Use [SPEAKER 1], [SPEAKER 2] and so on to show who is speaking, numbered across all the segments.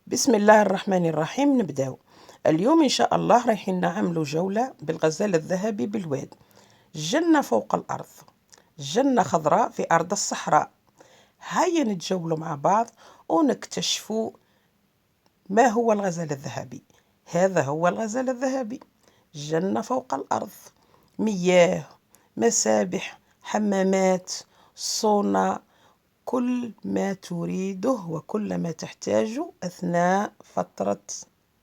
[SPEAKER 1] بسم الله الرحمن الرحيم. نبداو اليوم إن شاء الله رايحين نعملوا جولة بالغزال الذهبي بالواد. جنة فوق الأرض، جنة خضراء في أرض الصحراء. هيا نتجولوا مع بعض ونكتشفوا ما هو الغزال الذهبي. هذا هو الغزال الذهبي، جنة فوق الأرض، مياه، مسابح، حمامات، صونا، كل ما تريده وكل ما تحتاجه أثناء فترة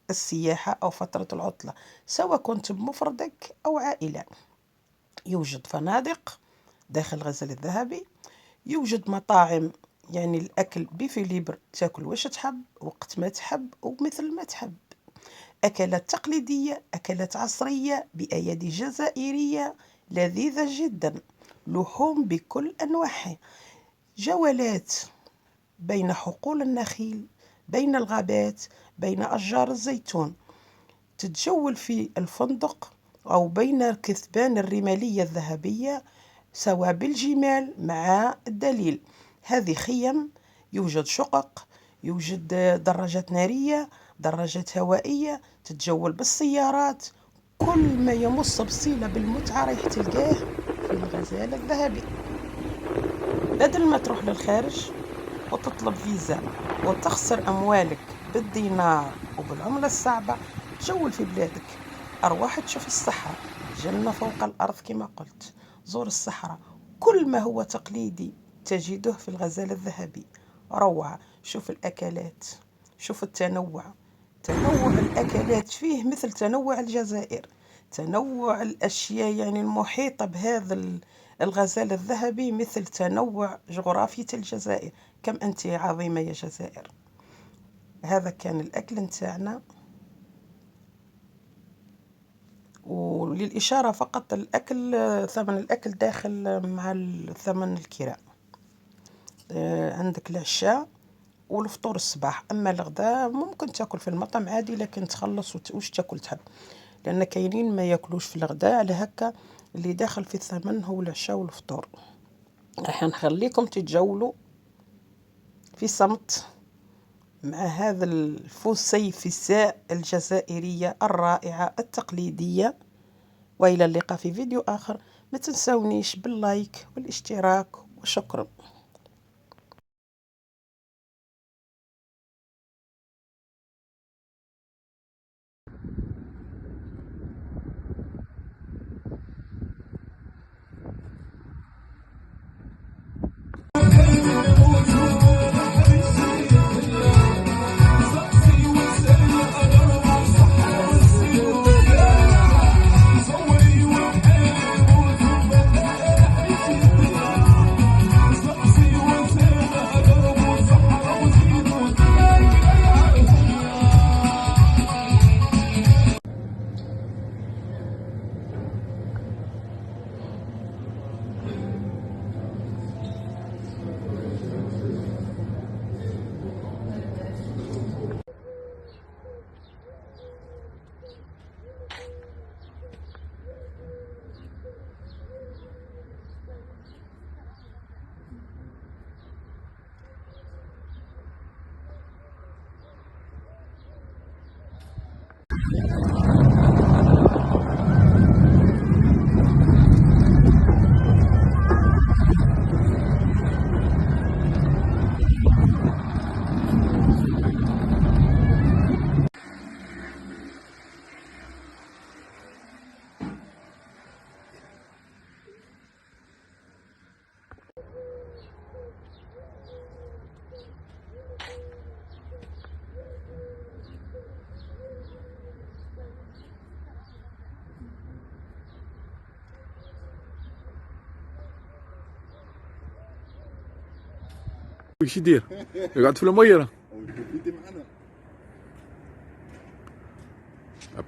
[SPEAKER 1] السياحة أو فترة العطلة، سواء كنت بمفردك أو عائلة. يوجد فنادق داخل الغزال الذهبي، يوجد مطاعم، يعني الأكل بفيليبر، تاكل واش تحب وقت ما تحب ومثل ما تحب. أكلات تقليدية، أكلات عصرية بأيادي جزائرية لذيذة جدا، لحوم بكل أنواعها، جولات بين حقول النخيل، بين الغابات، بين أشجار الزيتون، تتجول في الفندق أو بين الكثبان الرمالية الذهبية، سواء بالجمال مع الدليل. هذه خيم، يوجد شقق، يوجد دراجات نارية، دراجات هوائية، تتجول بالسيارات. كل ما يمس بصلة بالمتعة رايح تلقاه في الغزال الذهبي. بدل ما تروح للخارج وتطلب فيزا وتخسر أموالك بالدينار وبالعملة الصعبة، تجول في بلادك. أرواح تشوف الصحراء، جنة فوق الأرض كما قلت. زور الصحراء، كل ما هو تقليدي تجده في الغزال الذهبي. روعة. شوف الأكلات، شوف التنوع، تنوع الأكلات فيه مثل تنوع الجزائر، تنوع الأشياء يعني المحيطة بهذا الغزال الذهبي مثل تنوع جغرافية الجزائر. كم أنت عظيمة يا جزائر. هذا كان الأكل نتاعنا، وللإشارة فقط الأكل ثمن الأكل داخل مع ثمن الكراء. عندك العشاء والفطور الصباح، أما الغداء ممكن تاكل في المطعم عادي، لكن تخلص وش تاكل تحب، لأن كاينين ما ياكلوش في الغداء. على هكا اللي داخل في الثمن هو العشاء والفطور. راح نخليكم تتجولوا في صمت مع هذا الفسيفساء الجزائرية الرائعة التقليدية. وإلى اللقاء في فيديو آخر. ما تنسونيش باللايك والاشتراك، وشكرا.
[SPEAKER 2] وش يدير؟ يقعد في المية راه.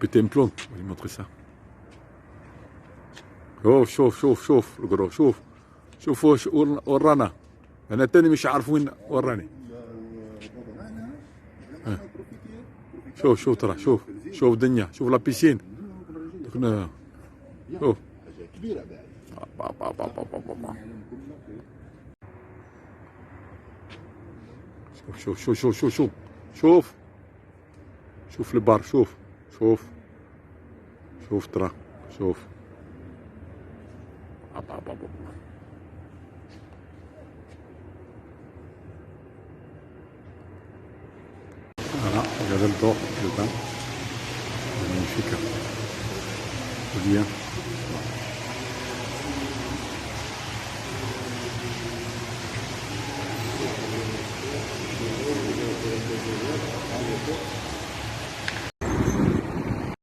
[SPEAKER 2] بيتي مبلون ولي مونطري سا. شوف القرو، شوف واش ورانا. انا تاني مش عارف وين وراني. شوف ترى، شوف الدنيا، شوف لا بيسين. شوف شوف شوف البار، شوف شوف شوف ترى، شوف. أب أب أب. Regarde le bord, le bain. Magnifique. Bien.